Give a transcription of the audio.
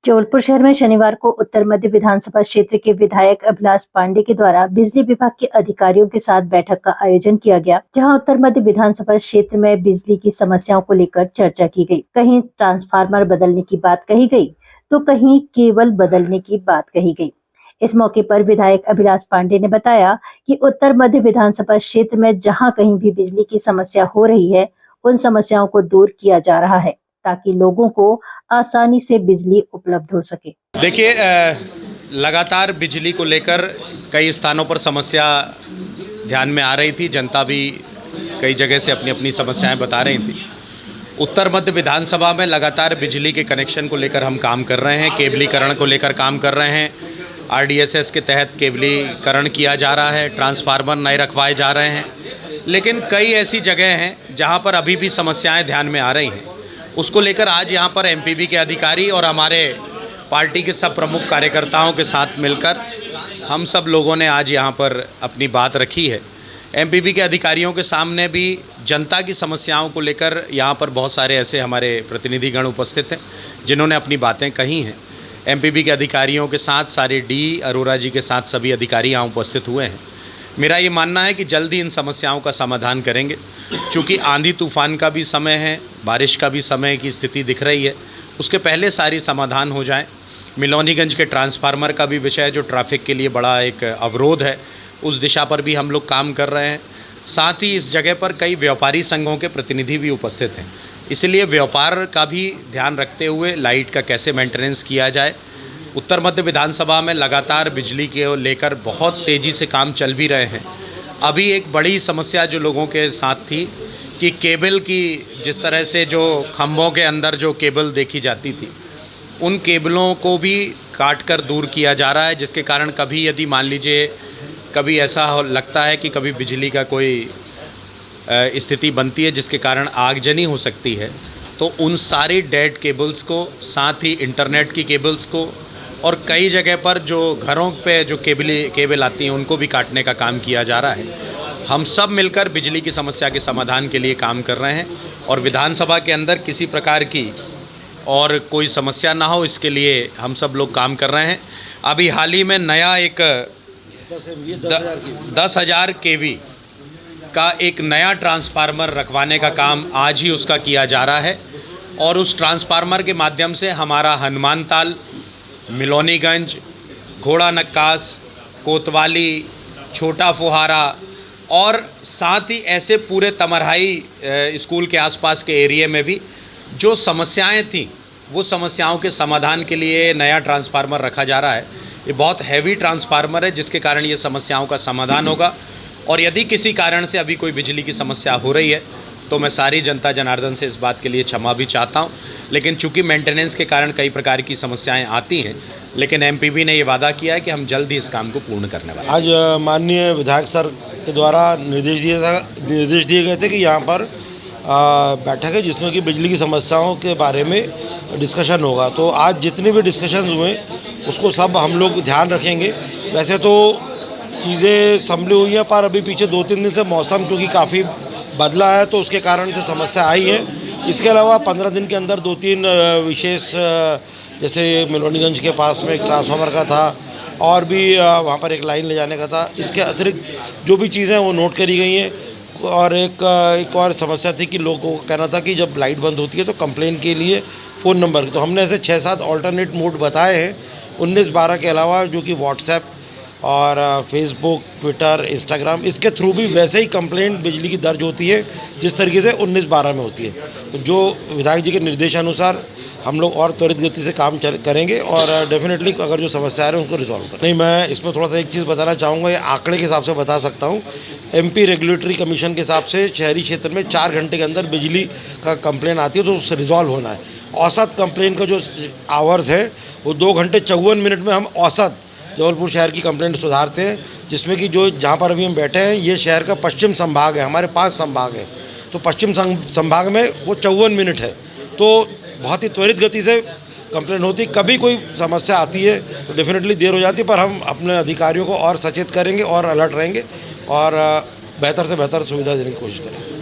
जबलपुर शहर में शनिवार को उत्तर मध्य विधानसभा क्षेत्र के विधायक अभिलाष पांडे के द्वारा बिजली विभाग के अधिकारियों के साथ बैठक का आयोजन किया गया, जहां उत्तर मध्य विधानसभा क्षेत्र में बिजली की समस्याओं को लेकर चर्चा की गई। कहीं ट्रांसफार्मर बदलने की बात कही गई तो कहीं केबल बदलने की बात कही गई। इस मौके पर विधायक अभिलाष पांडे ने बताया कि उत्तर मध्य विधानसभा क्षेत्र में जहाँ कहीं भी बिजली की समस्या हो रही है, उन समस्याओं को दूर किया जा रहा है ताकि लोगों को आसानी से बिजली उपलब्ध हो सके। देखिए, लगातार बिजली को लेकर कई स्थानों पर समस्या ध्यान में आ रही थी। जनता भी कई जगह से अपनी अपनी समस्याएं बता रही थी। उत्तर मध्य विधानसभा में लगातार बिजली के कनेक्शन को लेकर हम काम कर रहे हैं, केबलीकरण को लेकर काम कर रहे हैं। RDSS के तहत केबलीकरण किया जा रहा है, ट्रांसफार्मर नए रखवाए जा रहे हैं। लेकिन कई ऐसी जगह हैं जहां पर अभी भी समस्याएं ध्यान में आ रही हैं। उसको लेकर आज यहां पर MPB के अधिकारी और हमारे पार्टी के सब प्रमुख कार्यकर्ताओं के साथ मिलकर हम सब लोगों ने आज यहां पर अपनी बात रखी है। MPB के अधिकारियों के सामने भी जनता की समस्याओं को लेकर यहां पर बहुत सारे ऐसे हमारे प्रतिनिधिगण उपस्थित हैं जिन्होंने अपनी बातें कही हैं। MPB के अधिकारियों के साथ सारे D अरोरा जी के साथ सभी अधिकारी यहाँ उपस्थित हुए हैं। मेरा ये मानना है कि जल्द ही इन समस्याओं का समाधान करेंगे। चूँकि आंधी तूफान का भी समय है, बारिश का भी समय की स्थिति दिख रही है, उसके पहले सारी समाधान हो जाए। मिलोनीगंज के ट्रांसफार्मर का भी विषय जो ट्रैफिक के लिए बड़ा एक अवरोध है, उस दिशा पर भी हम लोग काम कर रहे हैं। साथ ही इस जगह पर कई व्यापारी संघों के प्रतिनिधि भी उपस्थित हैं, इसलिए व्यापार का भी ध्यान रखते हुए लाइट का कैसे मेंटेनेंस किया जाए। उत्तर मध्य विधानसभा में लगातार बिजली के लेकर बहुत तेज़ी से काम चल भी रहे हैं। अभी एक बड़ी समस्या जो लोगों के साथ थी कि केबल की, जिस तरह से जो खंभों के अंदर जो केबल देखी जाती थी, उन केबलों को भी काट कर दूर किया जा रहा है, जिसके कारण कभी यदि मान लीजिए कभी ऐसा लगता है कि कभी बिजली का कोई स्थिति बनती है जिसके कारण आगजनी हो सकती है, तो उन सारी डेड केबल्स को, साथ ही इंटरनेट की केबल्स को और कई जगह पर जो घरों पे जो केबल आती हैं उनको भी काटने का काम किया जा रहा है। हम सब मिलकर बिजली की समस्या के समाधान के लिए काम कर रहे हैं और विधानसभा के अंदर किसी प्रकार की और कोई समस्या ना हो, इसके लिए हम सब लोग काम कर रहे हैं। अभी हाल ही में नया एक 10,000 kV का एक नया ट्रांसफार्मर रखवाने का काम आज ही उसका किया जा रहा है और उस ट्रांसफार्मर के माध्यम से हमारा हनुमानताल, मिलोनीगंज, घोड़ा नक्कास, कोतवाली, छोटा फुहारा और साथ ही ऐसे पूरे तमरहाई स्कूल के आसपास के एरिया में भी जो समस्याएं थीं, वो समस्याओं के समाधान के लिए नया ट्रांसफार्मर रखा जा रहा है। ये बहुत हैवी ट्रांसफार्मर है जिसके कारण ये समस्याओं का समाधान होगा। और यदि किसी कारण से अभी कोई बिजली की समस्या हो रही है तो मैं सारी जनता जनार्दन से इस बात के लिए क्षमा भी चाहता हूं। लेकिन चूंकि मेंटेनेंस के कारण कई प्रकार की समस्याएं आती हैं, लेकिन MPB ने ये वादा किया है कि हम जल्द ही इस काम को पूर्ण करने वाले हैं। आज माननीय विधायक सर के द्वारा निर्देश दिए गए थे कि यहाँ पर बैठक है जिसमें कि बिजली की समस्याओं के बारे में डिस्कशन होगा। तो आज जितने भी डिस्कशन हुए उसको सब हम लोग ध्यान रखेंगे। वैसे तो चीज़ें संभली हुई हैं, पर अभी पीछे 2-3 दिन से मौसम क्योंकि काफ़ी बदला है तो उसके कारण से समस्या आई है। इसके अलावा 15 दिन के अंदर 2-3 विशेष, जैसे मिलोनीगंज के पास में एक ट्रांसफार्मर का था और भी वहाँ पर एक लाइन ले जाने का था। इसके अतिरिक्त जो भी चीज़ें वो नोट करी गई हैं। और एक और समस्या थी कि लोगों का कहना था कि जब लाइट बंद होती है तो कंप्लेन के लिए फ़ोन नंबर, तो हमने ऐसे 6-7 ऑल्टरनेट मोड बताए हैं 19-12 के अलावा, जो कि व्हाट्सएप और फेसबुक, ट्विटर, इंस्टाग्राम, इसके थ्रू भी वैसे ही कंप्लेंट बिजली की दर्ज होती है जिस तरीके से 19-12 में होती है। तो जो विधायक जी के निर्देशानुसार हम लोग और त्वरित गति से काम करेंगे और डेफिनेटली अगर जो समस्या आ रही है उनको रिजॉल्व करें। नहीं, मैं इसमें थोड़ा सा एक चीज़ बताना चाहूँगा, ये आंकड़े के हिसाब से बता सकता हूँ। MP रेगुलेटरी कमीशन के हिसाब से शहरी क्षेत्र में 4 घंटे के अंदर बिजली का कंप्लेन आती है तो उससे रिजॉल्व होना है। औसत कंप्लेन का जो आवर्स है वो 2 घंटे 54 मिनट में हम औसत जबलपुर शहर की कंप्लेंट सुधारते हैं, जिसमें कि जो जहाँ पर अभी हम बैठे हैं ये शहर का पश्चिम संभाग है। हमारे 5 संभाग हैं, तो पश्चिम संभाग में वो 54 मिनट है। तो बहुत ही त्वरित गति से कंप्लेंट होती। कभी कोई समस्या आती है तो डेफिनेटली देर हो जाती है, पर हम अपने अधिकारियों को और सचेत करेंगे और अलर्ट रहेंगे और बेहतर से बेहतर सुविधा देने की कोशिश करेंगे।